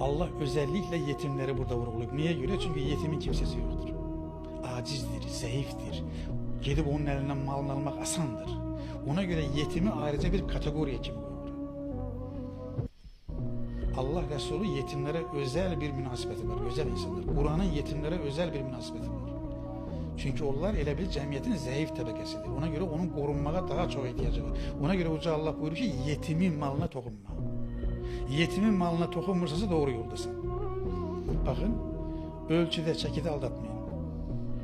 Allah özellikle yetimleri burada vurguluyor. Niye göre? Çünkü yetimin kimsesi yoktur. Acizdir, zayıftır. Gidip onun elinden malını almak asandır. Ona göre yetimi ayrıca bir kategoriye kim koyuyor? Allah Resulü yetimlere özel bir münasebeti var. Özel insanlar. Kur'an'ın yetimlere özel bir münasebeti var. Çünkü onlar elə bir cəmiyyətin zəif təbəqəsidir. Ona göre onun qorunmağa daha çok ihtiyacı var. Ona göre Uca Allah buyurur ki, yetimin malına toxunma. Yetimin malına toxunmursansa doğru yoldasın. Bakın, ölçüde, çəkide aldatmayın.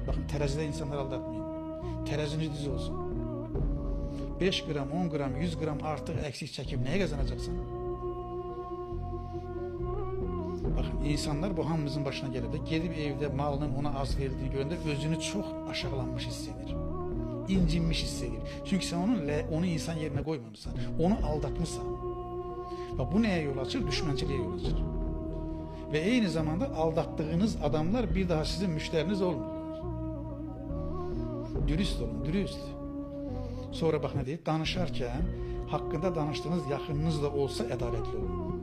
Bakın, terezide insanları aldatmayın. Tereziniz düz olsun. 5 gram, 10 gram, 100 gram artıq eksik çəkib neye kazanacaksın? Bakın, insanlar bu hamımızın başına gelir de gelip evde malının ona az verildiğini görünce özünü çok aşağılanmış hissedir. İncinmiş hissedir. Çünkü sen onu insan yerine koymamışsın. Onu aldatmışsın. Bak, bu neye yol açır? Düşmançılığa yol açır. Ve aynı zamanda aldattığınız adamlar bir daha sizin müşteriniz olmuyorlar. Dürüst olun, dürüst. Sonra bak ne deyip danışarken hakkında danıştığınız yakınınız da olsa adaletli olun.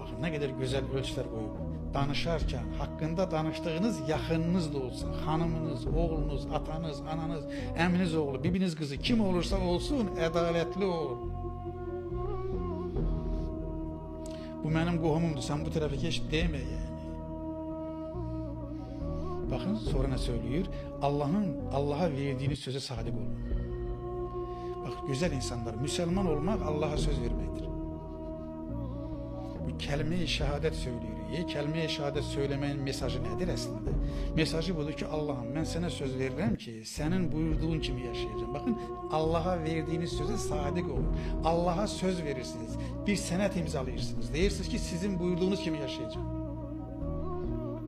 Bakın ne kadar güzel ölçüler koyuyor. Danışarken hakkında danıştığınız yakınınız da olsa, hanımınız, oğlunuz, atanız, ananız, eminiz oğlu, bibiniz kızı kim olursa olsun adaletli olun. Bu benim qohumumdur, sen bu tarafa geç deme yani. Bakın sonra ne söylüyor? Allah'a verdiğiniz söze sadık olun. Bak, güzel insanlar, Müslüman olmak Allah'a söz vermektir. Bu kelime-i şehadet söylüyor. Kelime-i şehadet söylemenin mesajı nedir aslında? Mesajı budur ki, Allah'ım ben sana söz veririm ki senin buyurduğun kimi yaşayacağım. Bakın, Allah'a verdiğiniz söze sadık olun. Allah'a söz verirsiniz. Bir senet imzalıyorsunuz. Deyirsiniz ki sizin buyurduğunuz kimi yaşayacağım.